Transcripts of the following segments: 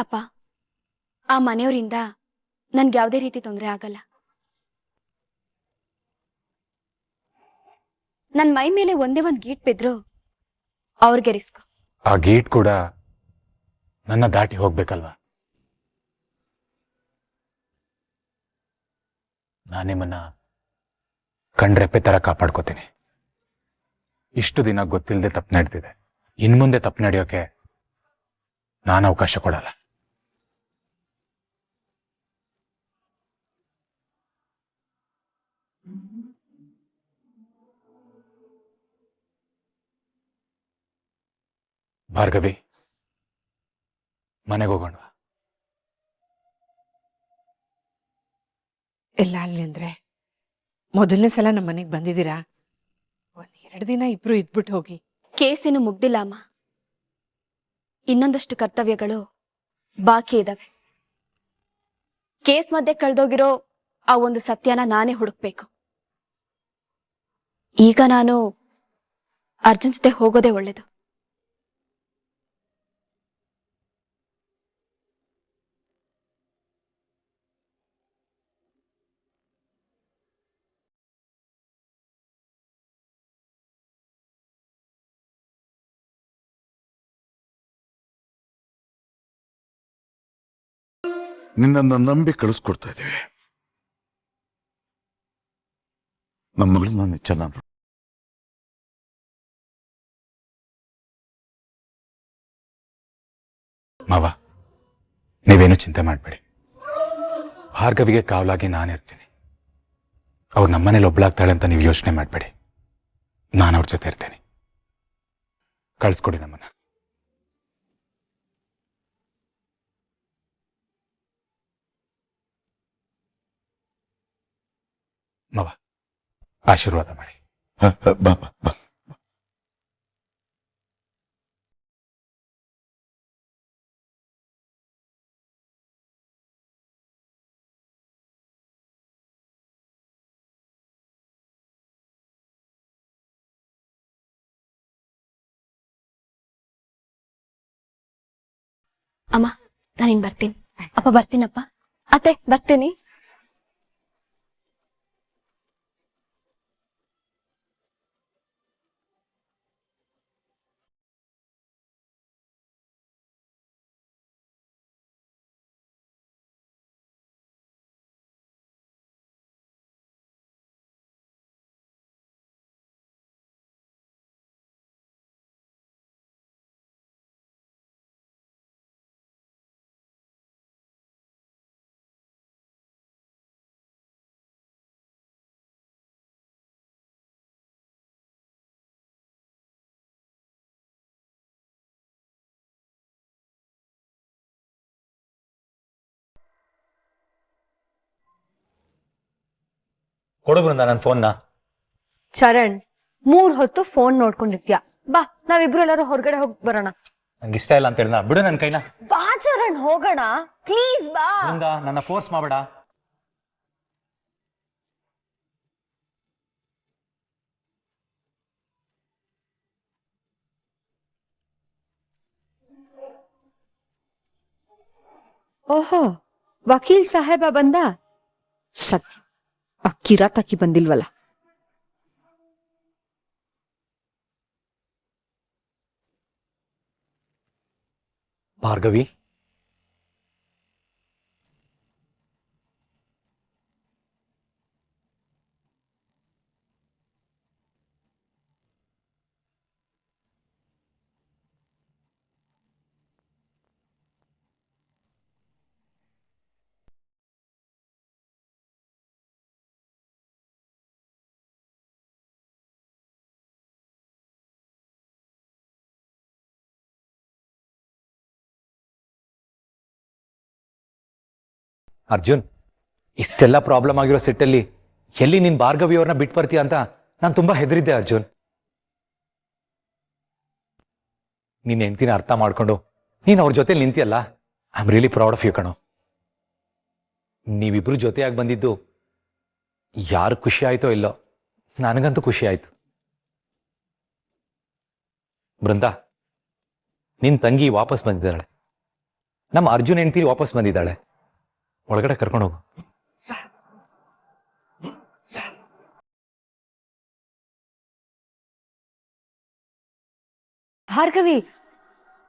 ಅಪ್ಪ, ಆ ಮನೆಯವರಿಂದ ನನ್ಗೆ ಯಾವುದೇ ರೀತಿ ತೊಂದರೆ ಆಗಲ್ಲ. ನನ್ನ ಮೈ ಮೇಲೆ ಒಂದೇ ಒಂದು ಗೀಟ್ ಬಿದ್ರು ಅವ್ರಿಗೆ ರಿಸ್ಕ್. ಆ ಗೀಟ್ ಕೂಡ ನನ್ನ ದಾಟಿ ಹೋಗ್ಬೇಕಲ್ವಾ? ನಾನು ನಿಮ್ಮನ್ನ ಕಣ್ರೆಪ್ಪೆ ತರ ಕಾಪಾಡ್ಕೋತೀನಿ. ಇಷ್ಟು ದಿನ ಗೊತ್ತಿಲ್ಲದೆ ತಪ್ಪು ನಡೆದಿದೆ. ಇನ್ಮುಂದೆ ತಪ್ಪು ನಡೆಯೋಕೆ ನಾನು ಅವಕಾಶ ಕೊಡಲ್ಲ. ಭಾರ್ಗವಿ, ಮನೆಗೆ ಹೋಗೋಣವಾ? ಎಲ್ಲ ಅಲ್ಲಿ ಅಂದ್ರೆ ಮೊದಲನೇ ಸಲ ನಮ್ಮ ಮನೆಗೆ ಬಂದಿದ್ದೀರಾ, 1-2 ದಿನ ಇಬ್ರು ಇದ್ಬಿಟ್ಟು ಹೋಗಿ. ಕೇಸಿನ್ನು ಮುಗ್ದಿಲ್ಲ ಅಮ್ಮ. ಇನ್ನೊಂದಷ್ಟು ಕರ್ತವ್ಯಗಳು ಬಾಕಿ ಇದಾವೆ. ಕೇಸ್ ಮಧ್ಯೆ ಕಳೆದೋಗಿರೋ ಆ ಒಂದು ಸತ್ಯನ ನಾನೇ ಹುಡುಕ್ಬೇಕು. ಈಗ ನಾನು ಅರ್ಜುನ್ ಜೊತೆ ಹೋಗೋದೇ ಒಳ್ಳೇದು. ನಿನ್ನನ್ನು ನಂಬಿ ಕಳಿಸ್ಕೊಡ್ತಾ ಇದ್ದೀವಿ. ನಮ್ಮ ಮಗಳನ್ನ ನಾನು ಚೆನ್ನಾಗಿ ಮಾವ, ನೀವೇನು ಚಿಂತೆ ಮಾಡಬೇಡಿ. ಭಾರ್ಗವಿಗೆ ಕಾವಲಾಗಿ ನಾನಿರ್ತೀನಿ. ಅವ್ರು ನಮ್ಮನೇಲಿ ಒಬ್ಳಾಗ್ತಾಳೆ ಅಂತ ನೀವು ಯೋಚನೆ ಮಾಡಬೇಡಿ. ನಾನು ಅವ್ರ ಜೊತೆ ಇರ್ತೇನೆ. ಕಳಿಸ್ಕೊಡಿ ನಮ್ಮನ್ನ. ಮಾವ, ಆಶೀರ್ವಾದ ಮಾಡಿ. ಬಾ ಬಾ ಬಾ. ಅಮ್ಮ, ನಾನಿನ್ ಬರ್ತೀನಿ. ಅಪ್ಪ, ಬರ್ತೀನಪ್ಪ. ಅತ್ತೆ, ಬರ್ತೀನಿ. ಕೊಡು ಬೃಂದ ನನ್ನ ಫೋನ್ನ. ಚರಣ್, 3 ಹೊತ್ತು ಫೋನ್ ನೋಡ್ಕೊಂಡಿರ್ತೀಯ. ಬಾ, ನಾವಿಬ್ರು ಎಲ್ಲರೂ ಹೊರಗಡೆ ಹೋಗಿ ಬರೋಣ. ನಂಗೆ ಇಷ್ಟ ಇಲ್ಲ ಅಂತ ಹೇಳಿದ. ಬಿಡು ನನ್ನ ಕೈನ. ಬಾ ಚರಣ್, ಹೋಗೋಣ ಪ್ಲೀಸ್. ಬಾ ಬೃಂದ, ನನ್ನ ಫೋರ್ಸ್ ಮಾಡಬೇಡ. ಓಹೋ, ವಕೀಲ್ ಸಾಹೇಬ ಬಂದ. ಸತ್ಯ, ಆ ಕಿರಾತಕಿ ಬಂದಿಲ್ವಲ್ಲ. ಭಾರ್ಗವಿ, ಅರ್ಜುನ್, ಇಷ್ಟೆಲ್ಲ ಪ್ರಾಬ್ಲಮ್ ಆಗಿರೋ ಸಿಟ್ಟಲ್ಲಿ ಎಲ್ಲಿ ನೀನ್ ಭಾರ್ಗವಿ ಅವ್ರನ್ನ ಬಿಟ್ಟು ಬರ್ತೀಯ ಅಂತ ನಾನು ತುಂಬಾ ಹೆದರಿದ್ದೆ. ಅರ್ಜುನ್, ನಿನ್ನ ಹೆಂಡ್ತಿನ ಅರ್ಥ ಮಾಡ್ಕೊಂಡು ನೀನ್ ಅವ್ರ ಜೊತೆ ನಿಂತಿಯಲ್ಲ, I am really proud of you ಕಣೋ. ನೀವಿಬ್ರು ಜೊತೆಯಾಗಿ ಬಂದಿದ್ದು ಯಾರು ಖುಷಿ ಆಯ್ತೋ ಇಲ್ಲೋ, ನನಗಂತೂ ಖುಷಿ ಆಯ್ತು. ಬೃಂದ, ನಿನ್ ತಂಗಿ ವಾಪಸ್ ಬಂದಿದ್ದಾಳೆ. ನಮ್ಮ ಅರ್ಜುನ್ ಹೆಂಡತಿ ವಾಪಸ್ ಬಂದಿದ್ದಾಳೆ, ಒಳಗಡೆ ಕರ್ಕೊಂಡು ಹೋಗು. ಭಾರ್ಗವಿ,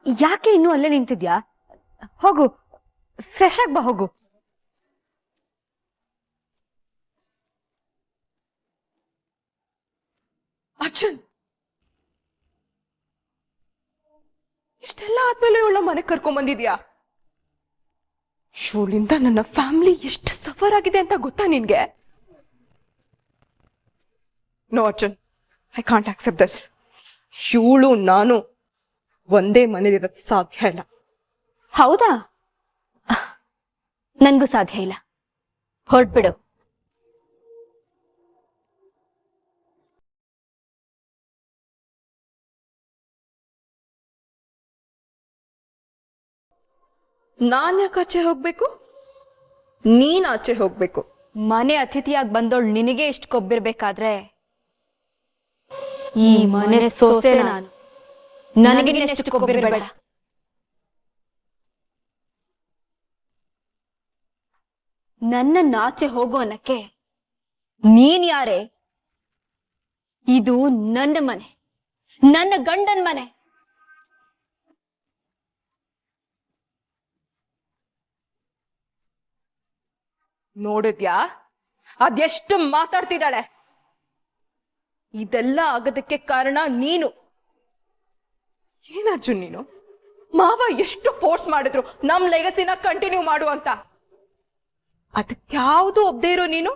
ಯಾಕೆ ಇನ್ನೂ ಅಲ್ಲೇ ನಿಂತಿದ್ಯಾ? ಹೋಗು, ಫ್ರೆಶ್ ಆಗಿ ಬಾ, ಹೋಗು. ಅರ್ಜುನ್, ಇಷ್ಟೆಲ್ಲ ಆದ್ಮೇಲೆ ಇವಳ ಮನೆಗೆ ಕರ್ಕೊಂಡ್ ಬಂದಿದ್ಯಾ? ಇವಳಿಂದ ನನ್ನ ಫ್ಯಾಮಿಲಿ ಎಷ್ಟು ಸಫರ್ ಆಗಿದೆ ಅಂತ ಗೊತ್ತಾ ನಿನ್ಗೆ? No Arjun, I can't accept this. ಇವಳು ನಾನು ಒಂದೇ ಮನೇಲಿರೋದು ಸಾಧ್ಯ ಇಲ್ಲ. ಹೌದಾ? ನನ್ಗೂ ಸಾಧ್ಯ ಇಲ್ಲ. ಹೊರಟ್ಬಿಡು. ನಾನ್ ಯಾಕೆ ಆಚೆ ಹೋಗ್ಬೇಕು? ನೀನ್ ಆಚೆ ಹೋಗ್ಬೇಕು. ಮನೆ ಅತಿಥಿಯಾಗಿ ಬಂದೋಳು ನಿನಗೆ ಇಷ್ಟು ಕೊಬ್ಬಿರ್ಬೇಕಾದ್ರೆ ಈ ಮನೆ ಸೊಸೆ ನಾನು. ನನಗೆ ನೀನೆಷ್ಟು ಕೊಬ್ಬಿರ್ಬೇಡ. ನನ್ನ ಆಚೆ ಹೋಗೋ ಅನ್ನಕ್ಕೆ ನೀನ್ ಯಾರೇ? ಇದು ನನ್ನ ಮನೆ, ನನ್ನ ಗಂಡನ ಮನೆ. ನೋಡಿದ್ಯಾ ಅದೆಷ್ಟು ಮಾತಾಡ್ತಿದ್ದಾಳೆ? ಇದೆಲ್ಲ ಆಗೋದಕ್ಕೆ ಕಾರಣ ನೀನು. ಏನ್ ಅರ್ಜುನ್ ನೀನು? ಮಾವ ಎಷ್ಟು ಫೋರ್ಸ್ ಮಾಡಿದ್ರು ನಮ್ ಲೆಗಸಿನ ಕಂಟಿನ್ಯೂ ಮಾಡು ಅಂತ. ಅದಕ್ಯಾವುದು ಒಬ್ದೇ ಇರೋ ನೀನು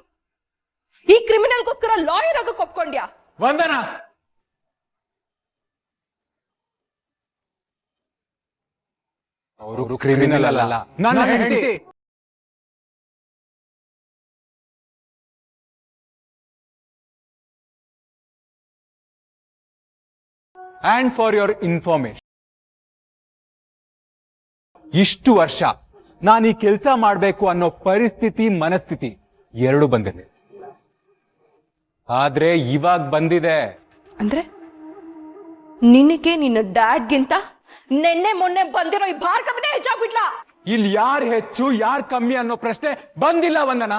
ಈ ಕ್ರಿಮಿನಲ್ಗೋಸ್ಕರ ಲಾಯರ್ ಆಗಕ್ಕೆ ಒಪ್ಕೊಂಡ್ಯಾ? ವಂದನ, ಅವರು ಕ್ರಿಮಿನಲ್ ಅಲ್ಲ, ನನ್ನ ಹೆಂಡತಿ. ಅಂಡ್ ಫಾರ್ ಯೋರ್ ಇನ್ಫಾರ್ಮೇಶನ್, ಇಷ್ಟು ವರ್ಷ ನಾನು ಈ ಕೆಲಸ ಮಾಡಬೇಕು ಅನ್ನೋ ಪರಿಸ್ಥಿತಿ ಮನಸ್ಥಿತಿ ಎರಡು ಬಂದಿದೆ. ಆದ್ರೆ ಇವಾಗ ಬಂದಿದೆ. ಅಂದ್ರೆ ನಿನಗೆ ನಿನ್ನ ಡ್ಯಾಡ್ಗಿಂತ ನೆನ್ನೆ ಮೊನ್ನೆ ಬಂದಿರೋ ಈ ಭಾರ್ಗವನೇ ಹೆಚ್ಚಾಗ್ಬಿಟ್ಲಾ? ಇಲ್ಲಿ ಯಾರು ಹೆಚ್ಚು ಯಾರು ಕಮ್ಮಿ ಅನ್ನೋ ಪ್ರಶ್ನೆ ಬಂದಿಲ್ಲ ವಂದನ.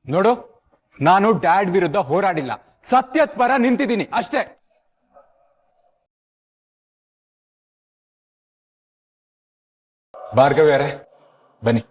ನೋಡು, ನಾನು ಡ್ಯಾಡ್ ವಿರುದ್ಧ ಹೋರಾಡಿಲ್ಲ, ಸತ್ಯದ ಪರ ನಿಂತಿದ್ದೀನಿ ಅಷ್ಟೇ. ಭಾರ್ಗವಿ ಅವರೇ, ಬನ್ನಿ.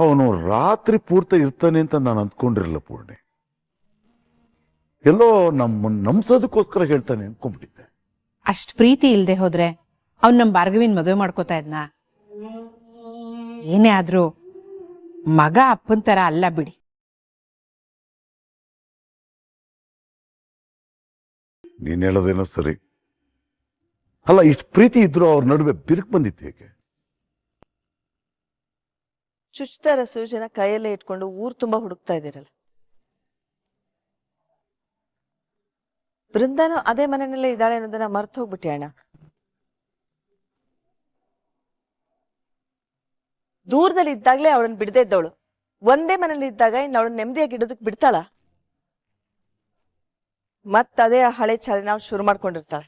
ಅವನು ರಾತ್ರಿ ಪೂರ್ತಿ ಇರ್ತಾನೆ ಅಂತ ನಾನು ಅಂದ್ಕೊಂಡಿರಲಿಲ್ಲ ಪೂರ್ಣೆ. ಎಲ್ಲೋ ನಮ್ಮನ್ನು ನಂಬಿಸೋದಕ್ಕೋಸ್ಕರ ಹೇಳ್ತಾನೆ ಅಂದ್ಕೊಂಡ್ಬಿಟ್ಟಿದ್ದೆ. ಅಷ್ಟ್ ಪ್ರೀತಿ ಇಲ್ದೆ ಹೋದ್ರೆ ಅವ್ನು ನಮ್ ಭಾರ್ಗವಿನ್ ಮದುವೆ ಮಾಡ್ಕೋತಾ ಇದ್ನ? ಏನೇ ಆದ್ರೂ ಮಗ ಅಪ್ಪನ್ ತರ ಅಲ್ಲ ಬಿಡಿ. ನೀನ್ ಹೇಳೋದೇನೋ ಸರಿ. ಅಲ್ಲ, ಇಷ್ಟು ಪ್ರೀತಿ ಇದ್ರು ಅವ್ರ ನಡುವೆ ಬಿರುಕು ಬಂದಿತ್ತು ಹೇಗೆ? ಚುಚ್ತಾರ ಸೂಜನ ಕೈಯಲ್ಲೇ ಇಟ್ಕೊಂಡು ಊರ್ ತುಂಬಾ ಹುಡುಕ್ತಾ ಇದ್ದೀರಲ್ಲ. ಬೃಂದಾನು ಅದೇ ಮನೆಯಲ್ಲೇ ಇದ್ದಾಳೆ ಅನ್ನೋದನ್ನ ಮರ್ತು ಹೋಗ್ಬಿಟ್ಟಿ ಅಣ್ಣ. ದೂರದಲ್ಲಿ ಇದ್ದಾಗ್ಲೇ ಅವಳನ್ನ ಬಿಡದೇ ಇದ್ದವಳು ಒಂದೇ ಮನೇಲಿ ಇದ್ದಾಗ ಇನ್ನು ಅವಳನ್ನ ನೆಮ್ಮದಿಯಾಗಿ ಇಡೋದಕ್ ಬಿಡ್ತಾಳ? ಮತ್ತದೇ ಆ ಹಳೆ ಚಾಲಿನ ಅವಳು ಶುರು ಮಾಡ್ಕೊಂಡಿರ್ತಾಳೆ.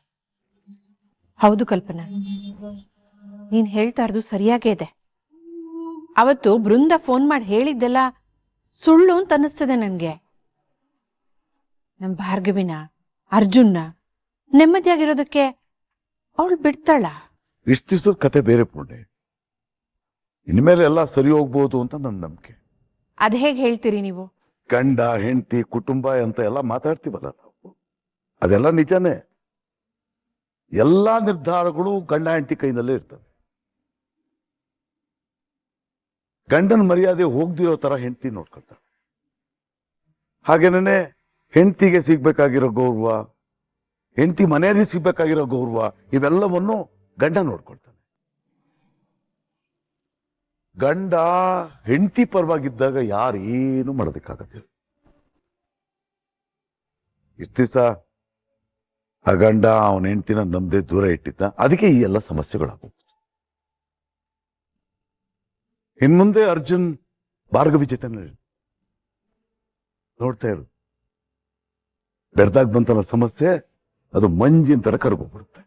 ಹೌದು ಕಲ್ಪನಾ, ನೀನ್ ಹೇಳ್ತಾ ಇರೋದು ಸರಿಯಾಗೇ ಇದೆ. ಅವತ್ತು ಬೃಂದ ಫೋನ್ ಮಾಡಿ ಹೇಳಿದ್ದೆಲ್ಲ ಸುಳ್ಳು ಅಂತ ಅನ್ನಿಸ್ತದೆ ನನ್ಗೆ. ನಮ್ ಭಾರ್ಗವಿನ ಅರ್ಜುನ್ನ ನೆಮ್ಮದಿಯಾಗಿರೋದಕ್ಕೆ ಅವಳು ಬಿಡ್ತಾಳ? ಇಷ್ಟು ದಿವಸದ ಕತೆ ಬೇರೆ ಪೂರ್ಣೆ. ಇನ್ಮೇಲೆ ಎಲ್ಲ ಸರಿ ಹೋಗ್ಬೋದು ಅಂತ ನನ್ನ ನಂಬಿಕೆ. ಅದ್ ಹೇಗ್ ಹೇಳ್ತೀರಿ ನೀವು? ಗಂಡ ಹೆಂಡತಿ ಕುಟುಂಬ ಅಂತ ಎಲ್ಲ ಮಾತಾಡ್ತೀವಲ್ಲ ನಾವು, ಅದೆಲ್ಲ ನಿಜಾನೇ. ಎಲ್ಲಾ ನಿರ್ಧಾರಗಳು ಗಂಡ ಹೆಂಡತಿ ಕೈನಲ್ಲೇ ಇರ್ತವೆ. ಗಂಡನ ಮರ್ಯಾದೆ ಹೋಗ್ದಿರೋ ತರ ಹೆಂಡತಿ ನೋಡ್ಕೊಳ್ತಾಳೆ. ಹಾಗೇನೇ ಹೆಂಡತಿಗೆ ಸಿಗ್ಬೇಕಾಗಿರೋ ಗೌರವ, ಹೆಂಡತಿ ಮನೆಯಲ್ಲಿ ಸಿಗ್ಬೇಕಾಗಿರೋ ಗೌರವ, ಇವೆಲ್ಲವನ್ನು ಗಂಡ ನೋಡ್ಕೊಳ್ತಾನೆ. ಗಂಡ ಹೆಂಡತಿ ಪರವಾಗಿದ್ದಾಗ ಯಾರೇನು ಮಾಡೋದಕ್ಕಾಗತ್ತಿಲ್ಲ. ಇಷ್ಟು ದಿವಸ ಆ ಗಂಡ ಅವನ ಹೆಂಡತಿನ ನಮ್ದೇ ದೂರ ಇಟ್ಟಿದ್ದ, ಅದಕ್ಕೆ ಈ ಎಲ್ಲ ಸಮಸ್ಯೆಗಳಾಗುತ್ತೆ. ಇನ್ಮುಂದೆ ಅರ್ಜುನ್ ಭಾರ್ಗವಿ ಜೊತೆ ನೋಡ್ತಾ ಇರು, ಬೆಡ್ದಾಗ ಬಂತಲ್ಲ ಸಮಸ್ಯೆ, ಅದು ಮಂಜಿನ ತರ ಕರ್ಗೋಗ್ಬಿಡುತ್ತೆ.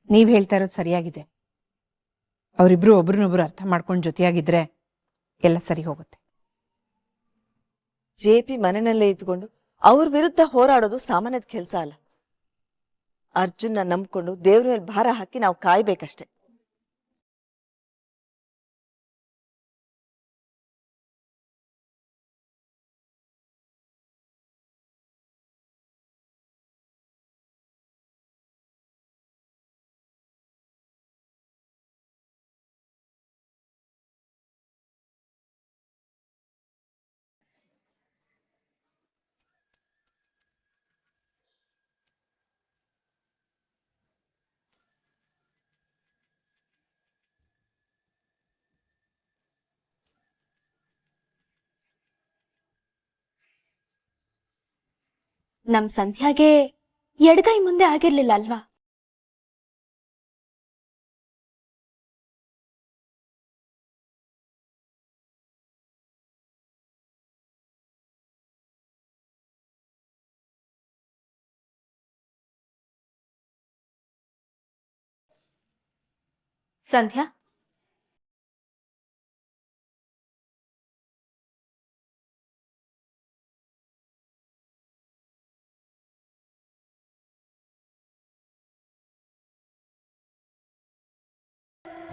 ನೀವ್ ಹೇಳ್ತಾ ಇರೋದು ಸರಿಯಾಗಿದೆ. ಅವರಿಬ್ರು ಒಬ್ರನ್ನೊಬ್ರು ಅರ್ಥ ಮಾಡ್ಕೊಂಡು ಜೊತೆಯಾಗಿದ್ರೆ ಎಲ್ಲ ಸರಿ ಹೋಗುತ್ತೆ. JP ಮನೆಯಲ್ಲೇ ಇದ್ಕೊಂಡು ಅವ್ರ ವಿರುದ್ಧ ಹೋರಾಡೋದು ಸಾಮಾನ್ಯದ ಕೆಲಸ ಅಲ್ಲ. ಅರ್ಜುನ್ನ ನಂಬ್ಕೊಂಡು ದೇವ್ರ ಮೇಲೆ ಭಾರ ಹಾಕಿ ನಾವು ಕಾಯ್ಬೇಕಷ್ಟೆ. ನಮ್ ಸಂಧ್ಯಾಗೆ ಎಡಗೈ ಮುಂದೆ ಆಗಿರ್ಲಿಲ್ಲ ಅಲ್ವಾ? ಸಂಧ್ಯಾ,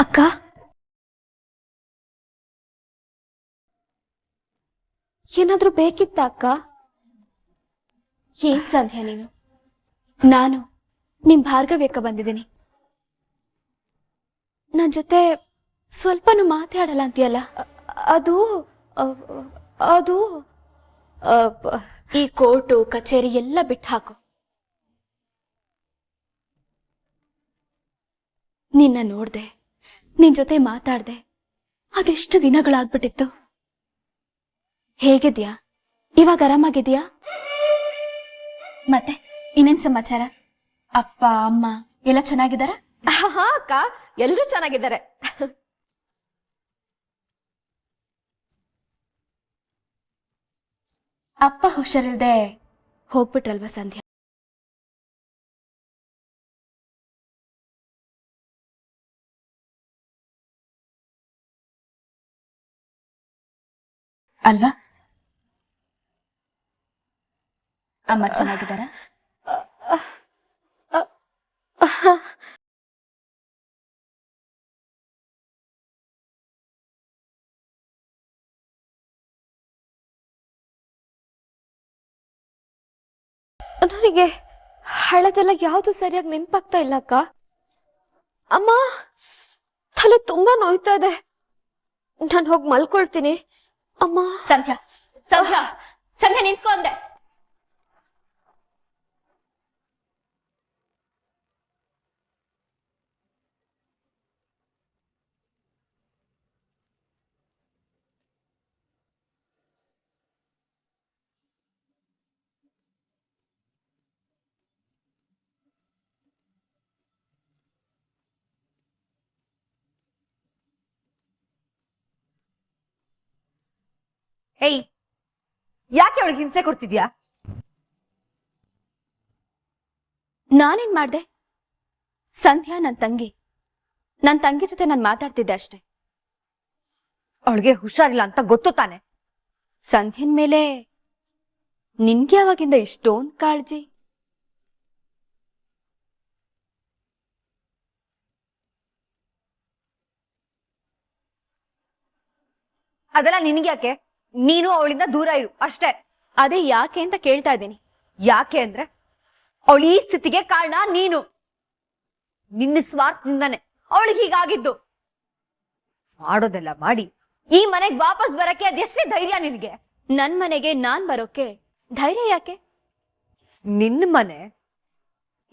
ಅಕ್ಕ, ಏನಾದ್ರೂ ಬೇಕಿತ್ತ ಅಕ್ಕ? ಏನ್ ಸಂಧ್ಯಾ ನೀನು? ನಾನು ನಿಮ್ ಭಾರ್ಗವ್ಯಕ್ಕ ಬಂದಿದ್ದೀನಿ. ನನ್ ಜೊತೆ ಸ್ವಲ್ಪನೂ ಮಾತಾಡಲ್ಲ ಅಂತೀಯಲ್ಲ? ಅದು ಅದು ಈ ಕೋರ್ಟು ಕಚೇರಿ ಎಲ್ಲ ಬಿಟ್ಟು ಹಾಕು. ನಿನ್ನ ನೋಡ್ದೆ, ನಿನ್ ಜೊತೆ ಮಾತಾಡ್ದೆ, ಅದೆಷ್ಟು ದಿನಗಳಾಗ್ಬಿಟ್ಟಿತ್ತು. ಹೇಗಿದ್ಯಾ? ಇವಾಗ ಆರಾಮಾಗಿದ್ಯಾ? ಮತ್ತೆ ಇನ್ನೇನ್ ಸಮಾಚಾರ? ಅಪ್ಪ ಅಮ್ಮ ಎಲ್ಲ ಚೆನ್ನಾಗಿದ್ದಾರ? ಹಾ ಅಕ್ಕ, ಎಲ್ರೂ ಚೆನ್ನಾಗಿದ್ದಾರೆ. ಅಪ್ಪ ಹುಷಾರಿಲ್ದೆ ಹೋಗ್ಬಿಟ್ರಲ್ವಾ ಸಂಧ್ಯಾ? ಅಲ್ವಾ? ಅಮ್ಮ ಚೆನ್ನಾಗಿದ್ದಾರ? ನನಗೆ ಹಳದೆಲ್ಲ ಯಾವುದು ಸರಿಯಾಗಿ ನೆನ್ಪಾಗ್ತಾ ಇಲ್ಲ ಅಕ್ಕ. ಅಮ್ಮ, ತಲೆ ತುಂಬಾ ನೋಯ್ತಾ ಇದೆ. ನಾನು ಹೋಗಿ ಮಲ್ಕೊಳ್ತೀನಿ. ಅಮ್ಮ. ಸಂಧ್ಯಾ, ಸಂಧ್ಯಾ, ಸಂಧ್ಯಾ ನಿಂತ್ಕೊಂಡೆ. ಏಯ್, ಯಾಕೆ ಅವಳಿಗೆ ಹಿಂಸೆ ಕೊಡ್ತಿದ್ಯಾ? ನಾನೇನ್ ಮಾಡ್ದೆ? ಸಂಧ್ಯಾ ನನ್ ತಂಗಿ ಜೊತೆ ನಾನು ಮಾತಾಡ್ತಿದ್ದೆ ಅಷ್ಟೆ. ಅವಳಿಗೆ ಹುಷಾರಿಲ್ಲ ಅಂತ ಗೊತ್ತು ತಾನೆ. ಸಂಧ್ಯನ್ ಮೇಲೆ ನಿನ್ಗೆ ಯಾವಾಗಿಂದ ಇಷ್ಟೊಂದ್ ಕಾಳಜಿ? ಅದೆಲ್ಲ ನಿನ್ಗೆ ಯಾಕೆ? ನೀನು ಅವಳಿಂದ ದೂರ ಇರು ಅಷ್ಟೇ. ಅದೇ ಯಾಕೆ ಅಂತ ಕೇಳ್ತಾ ಇದ್ದೀನಿ. ಯಾಕೆ ಅಂದ್ರೆ ಅವಳು ಈ ಸ್ಥಿತಿಗೆ ಕಾರಣ ನೀನು. ನಿನ್ನ ಸ್ವಾರ್ಥದಿಂದಾನೆ ಅವಳಿಗೆ ಹೀಗಾಗಿದ್ದು. ಮಾಡೋದೆಲ್ಲ ಮಾಡಿ ಈ ಮನೆಗ್ ವಾಪಸ್ ಬರಕ್ಕೆ ಅದೆಷ್ಟೇ ಧೈರ್ಯ ನಿನ್ಗೆ? ನನ್ ಮನೆಗೆ ನಾನ್ ಬರೋಕೆ ಧೈರ್ಯ ಯಾಕೆ? ನಿನ್ನ ಮನೆ,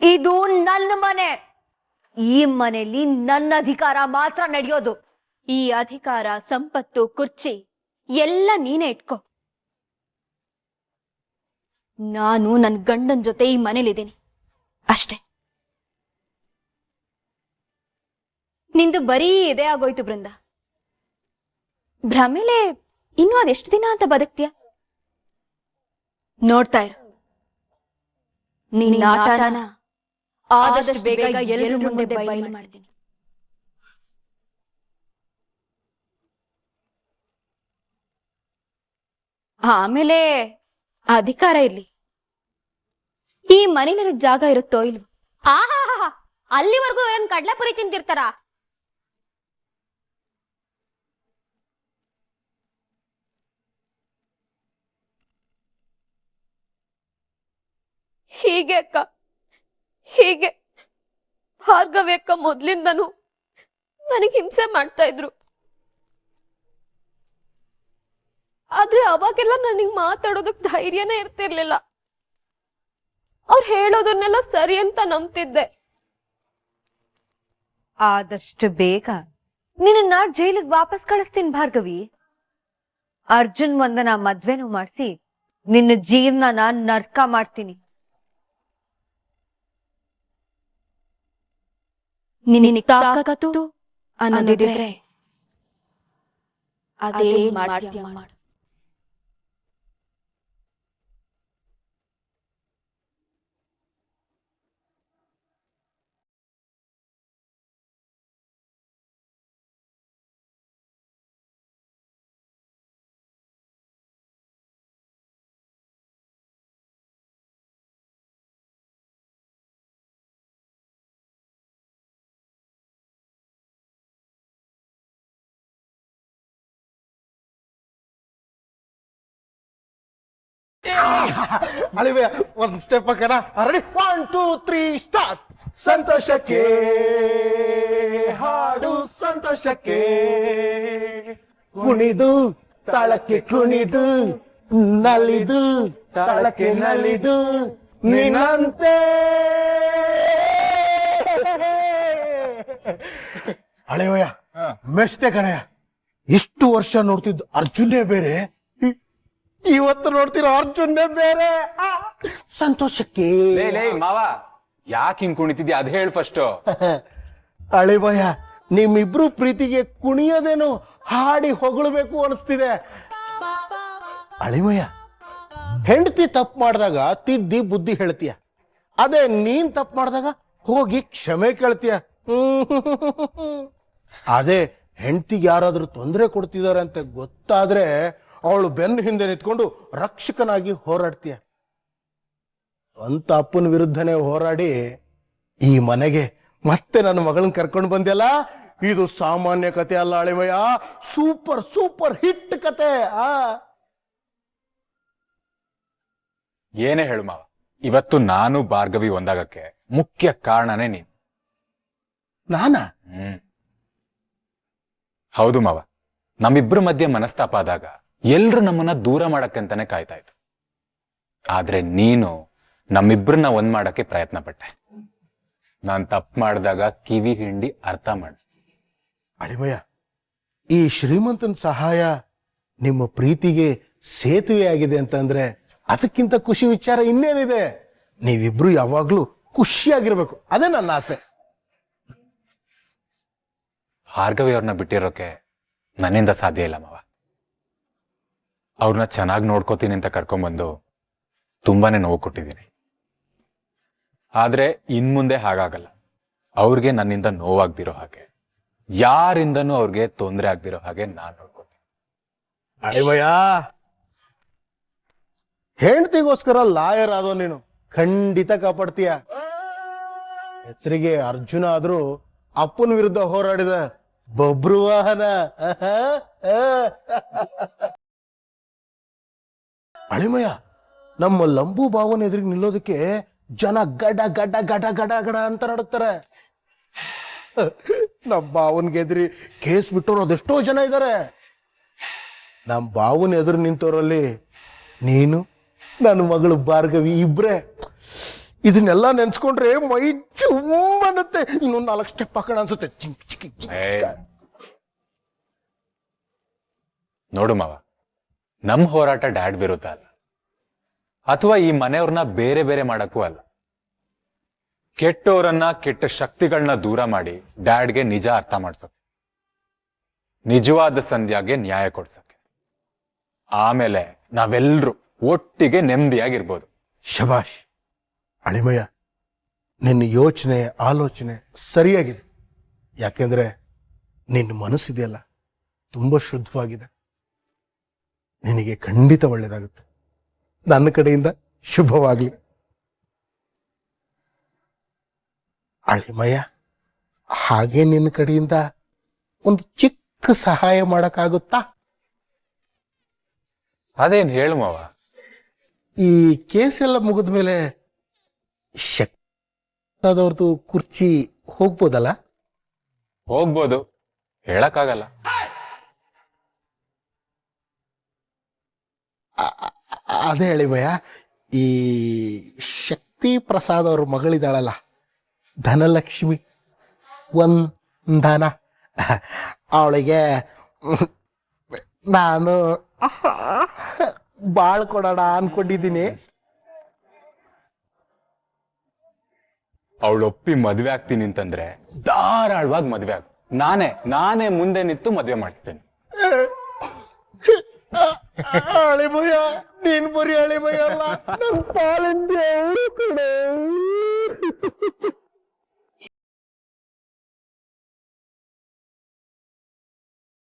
ಇದು ನನ್ನ ಮನೆ. ಈ ಮನೆಯಲ್ಲಿ ನನ್ನ ಅಧಿಕಾರ ಮಾತ್ರ ನಡೆಯೋದು. ಈ ಅಧಿಕಾರ, ಸಂಪತ್ತು, ಕುರ್ಚಿ ಎಲ್ಲ ನೀನೇ ಇಟ್ಕೋ. ನಾನು ನನ್ ಗಂಡನ್ ಜೊತೆ ಈ ಮನೇಲಿದ್ದೀನಿ ಅಷ್ಟೇ. ನಿಂದು ಬರೀ ಇದೇ ಆಗೋಯ್ತು ಬೃಂದ. ಭ್ರಮೇಲೆ ಇನ್ನೂ ಅದೆಷ್ಟು ದಿನ ಅಂತ ಬದುಕ್ತೀಯ? ನೋಡ್ತಾ ಇರು, ನಿನ್ನ ಆಟನ ಆದಷ್ಟು ಬೇಗ ಎಲ್ಲರ ಮುಂದೆ ಬಯಲು ಮಾಡ್ತೀನಿ. ಆಮೇಲೆ ಅಧಿಕಾರ ಇರ್ಲಿ, ಈ ಮನೆ ನನಗ್ ಜಾಗ ಇರುತ್ತೋ ಇಲ್ವೋ? ಆಹಾ, ಅಲ್ಲಿವರೆಗೂ ಇವರನ್ನ ಕಡ್ಲೆಪುರಿ ತಿಂತಿರ್ತಾರ. ಹೀಗೆ ಅಕ್ಕ, ಹೀಗೆ ಭಾರ್ಗವಿ ಅಕ್ಕ ಮೊದ್ಲಿಂದನೂ ನನಗೆ ಹಿಂಸೆ ಮಾಡ್ತಾ ಇದ್ರು. ಆದ್ರೆ ಅವಾಗೆಲ್ಲ ನನಗ್ ಮಾತಾಡೋದಕ್ ಧೈರ್ಯನೇ ಇರ್ತಿರ್ಲಿಲ್ಲ. ಅವ್ರು ಹೇಳೋದನ್ನೆಲ್ಲ ಸರಿ ಅಂತ ನಂಬ್ತಿದ್ದೆ. ಆದಷ್ಟು ಬೇಗ ನಿನ್ನ ಜೈಲಿಗೆ ವಾಪಸ್ ಕಳಿಸ್ತೀನಿ ಭಾರ್ಗವಿ. ಅರ್ಜುನ್ ವಂದನ ಮದ್ವೆನೂ ಮಾಡಿಸಿ ನಿನ್ನ ಜೀವನ ನರ್ಕ ಮಾಡ್ತೀನಿ. ನಿನ್ನ ತಾಕತ್ತು ಅನ್ನೋದಿದ್ರೆ ಅದೇನ್ ಮಾಡ್ತೀಯ ಮಾಡು. ಅಳಿವೆ ಒಂದ್ ಸ್ಟೆಪ್ ಹಾಕೋಣ. Ready, 1 2 3 start. ಸಂತೋಷಕ್ಕೆ ಹಾಡು, ಸಂತೋಷಕ್ಕೆ ಕುಣಿದು ತಾಳಕ್ಕೆ ಕುಣಿದು ನಲಿದು ತಾಳಕ್ಕೆ ನಲಿದು ನಿನ್ನಂತೆ. ಅಳಿವಯ್ಯ ಮೆಚ್ತೆ ಕಣಯ್ಯ. ಇಷ್ಟು ವರ್ಷ ನೋಡ್ತಿದ್ದು ಅರ್ಜುನೇ ಬೇರೆ, ಇವತ್ತು ನೋಡ್ತಿರೋ ಅರ್ಜುನ್ನೇ ಬೇರೆ. ಸಂತೋಷಕ್ಕೆ ಮಾವ ಯಾಕೆ ಹಿಂಗ್ ಕುಣಿತಿದ್ಯಾ ಅದ್ ಹೇಳ ಫಸ್ಟ್. ಅಳಿವಯ್ಯ ನಿಮ್ಮಿಬ್ರು ಪ್ರೀತಿಗೆ ಕುಣಿಯೋದೇನು ಹಾಡಿ ಹೊಗಳಬೇಕು ಅನಿಸ್ತಿದೆ. ಅಳಿವಯ್ಯ ಹೆಂಡತಿ ತಪ್ಪು ಮಾಡಿದಾಗ ತಿದ್ದಿ ಬುದ್ಧಿ ಹೇಳ್ತೀಯ, ಅದೇ ನೀನ್ ತಪ್ಪು ಮಾಡಿದಾಗ ಹೋಗಿ ಕ್ಷಮೆ ಕೇಳ್ತೀಯ. ಅದೇ ಹೆಂಡತಿಗೆ ಯಾರಾದ್ರೂ ತೊಂದರೆ ಕೊಡ್ತಿದ್ದಾರೆ ಅಂತ ಗೊತ್ತಾದ್ರೆ ಅವಳು ಬೆನ್ನ ಹಿಂದೆ ನಿಂತ್ಕೊಂಡು ರಕ್ಷಕನಾಗಿ ಹೋರಾಡ್ತೀಯ. ಅಂತ ಅಪ್ಪನ ವಿರುದ್ಧನೇ ಹೋರಾಡಿ ಈ ಮನೆಗೆ ಮತ್ತೆ ನನ್ನ ಮಗಳನ್ನ ಕರ್ಕೊಂಡು ಬಂದ್ಯಲ್ಲ, ಇದು ಸಾಮಾನ್ಯ ಕತೆ ಅಲ್ಲ ಅಳಿಮಯ್ಯ, ಸೂಪರ್ ಸೂಪರ್ ಹಿಟ್ ಕತೆ. ಏನೇ ಹೇಳು ಮಾವ, ಇವತ್ತು ನಾನು ಭಾರ್ಗವಿ ಒಂದಾಗಕ್ಕೆ ಮುಖ್ಯ ಕಾರಣನೇ ನೀನ್. ನಾನಾ? ಹೌದು ಮಾವ, ನಮ್ಮಿಬ್ರ ಮಧ್ಯೆ ಮನಸ್ತಾಪ ಆದಾಗ ಎಲ್ರು ನಮ್ಮನ್ನ ದೂರ ಮಾಡಕ್ಕಂತಾನೆ ಕಾಯ್ತಾ ಇತ್ತು. ಆದ್ರೆ ನೀನು ನಮ್ಮಿಬ್ರನ್ನ ಒಂದ್ ಮಾಡಕ್ಕೆ ಪ್ರಯತ್ನ ಪಟ್ಟೆ. ನಾನ್ ತಪ್ಪು ಮಾಡಿದಾಗ ಕಿವಿ ಹಿಂಡಿ ಅರ್ಥ ಮಾಡಿಸ್ತೀನಿ. ಅಳಿಮಯ್ಯ, ಈ ಶ್ರೀಮಂತನ ಸಹಾಯ ನಿಮ್ಮ ಪ್ರೀತಿಗೆ ಸೇತುವೆ ಆಗಿದೆ ಅಂತಂದ್ರೆ ಅದಕ್ಕಿಂತ ಖುಷಿ ವಿಚಾರ ಇನ್ನೇನಿದೆ. ನೀವಿಬ್ರು ಯಾವಾಗ್ಲೂ ಖುಷಿಯಾಗಿರ್ಬೇಕು, ಅದೇ ನನ್ನ ಆಸೆ. ಭಾರ್ಗವಿ ಅವ್ರನ್ನ ಬಿಟ್ಟಿರೋಕೆ ನನ್ನಿಂದ ಸಾಧ್ಯ ಇಲ್ಲ ಮಾವ. ಅವ್ರನ್ನ ಚೆನ್ನಾಗಿ ನೋಡ್ಕೋತೀನಿ ಅಂತ ಕರ್ಕೊಂಡ್ಬಂದು ತುಂಬಾನೇ ನೋವು ಕೊಟ್ಟಿದ್ದೀನಿ. ಆದ್ರೆ ಇನ್ಮುಂದೆ ಹಾಗಾಗಲ್ಲ. ಅವ್ರಿಗೆ ನನ್ನಿಂದ ನೋವಾಗ್ದಿರೋ ಹಾಗೆ, ಯಾರಿಂದನೂ ಅವ್ರಿಗೆ ತೊಂದರೆ ಆಗ್ದಿರೋ ಹಾಗೆ ನಾನ್ ನೋಡ್ಕೋತೀನಿ. ಅಳಿಮಯ್ಯ, ಹೆಂಡತಿಗೋಸ್ಕರ ಲಾಯರ್ ಆದೋ ನೀನು ಖಂಡಿತ ಕಾಪಾಡ್ತೀಯ. ಹೆಸರಿಗೆ ಅರ್ಜುನ ಆದ್ರೂ ಅಪ್ಪನ ವಿರುದ್ಧ ಹೋರಾಡಿದ ಬಬ್ರುವಾಹನ. ಅಳಿಮಯ್ಯ, ನಮ್ಮ ಲಂಬು ಭಾವನ ಎದುರಿಗೆ ನಿಲ್ಲೋದಕ್ಕೆ ಜನ ಗಡ ಗಡ ಗಡ ಗಡ ಗಡ ಅಂತ ನಡುತ್ತಾರೆ. ನಮ್ಮ ಬಾವನ್ಗೆ ಎದುರಿ ಕೇಸ್ ಬಿಟ್ಟೋರು ಅದೆಷ್ಟೋ ಜನ ಇದ್ದಾರೆ. ನಮ್ಮ ಬಾವನ ಎದುರು ನಿಂತವರಲ್ಲಿ ನೀನು ನನ್ನ ಮಗಳು ಭಾರ್ಗವಿ ಇಬ್ರೆ. ಇದನ್ನೆಲ್ಲ ನೆನ್ಸ್ಕೊಂಡ್ರೆ ಮೈ ಚುಮ್ಮನತ್ತೆ. ಇನ್ನೊಂದು 4 ಸ್ಟೆಪ್ ಹಾಕೋಣ ಅನ್ಸುತ್ತೆ. ಚಿಕ್ಕಿ ನೋಡು ಮಾವ, ನಮ್ಮ ಹೋರಾಟ ಡ್ಯಾಡ್ ವಿರುದ್ಧ ಅಲ್ಲ, ಅಥವಾ ಈ ಮನೆಯವ್ರನ್ನ ಬೇರೆ ಬೇರೆ ಮಾಡಕ್ಕೂ ಅಲ್ಲ. ಕೆಟ್ಟವರನ್ನ, ಕೆಟ್ಟ ಶಕ್ತಿಗಳನ್ನ ದೂರ ಮಾಡಿ ಡ್ಯಾಡ್ಗೆ ನಿಜ ಅರ್ಥ ಮಾಡ್ಸೋಕೆ, ನಿಜವಾದ ಸಂಧ್ಯಾಗೆ ನ್ಯಾಯ ಕೊಡ್ಸಕ್ಕೆ. ಆಮೇಲೆ ನಾವೆಲ್ಲರೂ ಒಟ್ಟಿಗೆ ನೆಮ್ಮದಿಯಾಗಿರ್ಬೋದು. ಶಬಾಷ್ ಅಳಿಮಯ್ಯ, ನಿನ್ನ ಯೋಚನೆ ಆಲೋಚನೆ ಸರಿಯಾಗಿದೆ. ಯಾಕೆಂದ್ರೆ ನಿನ್ನ ಮನಸ್ಸಿದೆಯಲ್ಲ ತುಂಬ ಶುದ್ಧವಾಗಿದೆ. ನಿನಗೆ ಖಂಡಿತ ಒಳ್ಳೇದಾಗುತ್ತೆ. ನನ್ನ ಕಡೆಯಿಂದ ಶುಭವಾಗ್ಲಿ. ಅಳಿಮಯ್ಯ, ಹಾಗೆ ನಿನ್ನ ಕಡೆಯಿಂದ ಒಂದು ಚಿಕ್ಕ ಸಹಾಯ ಮಾಡಕ್ಕಾಗುತ್ತಾ? ಅದೇನ್ ಹೇಳು ಮಾವ. ಈ ಕೇಸ್ ಎಲ್ಲ ಮುಗಿದ ಮೇಲೆ ಶಕ್ತದವ್ರದ್ದು ಕುರ್ಚಿ ಹೋಗ್ಬೋದಲ್ಲ? ಹೋಗ್ಬೋದು, ಹೇಳಕ್ಕಾಗಲ್ಲ. ಅದೇ ಹೇಳಿಮಯ್ಯ, ಈ ಶಕ್ತಿ ಪ್ರಸಾದ್ ಅವ್ರ ಮಗಳಿದ್ದಾಳಲ್ಲ ಧನಲಕ್ಷ್ಮಿ ವಂದನ, ಅವಳಿಗೆ ನಾನು ಬಾಳ್ ಕೊಡೋಣ ಅನ್ಕೊಂಡಿದ್ದೀನಿ. ಅವಳೊಪ್ಪಿ ಮದ್ವೆ ಆಗ್ತೀನಿ ಅಂತಂದ್ರೆ ಧಾರಾಳವಾಗಿ ಮದ್ವೆ ಆಗ. ನಾನೇ ಮುಂದೆ ನಿಂತು ಮದ್ವೆ ಮಾಡಿಸ್ತೇನೆ. ಅಳಿಮಯ್ಯ, ನೀನ್ ಬರೀ ಅಳಿಮಯ್ಯ ಅಲ್ಲ, ನನ್ನ ಪಾಲಿಂದ ಅವಳು ಕಡೆ.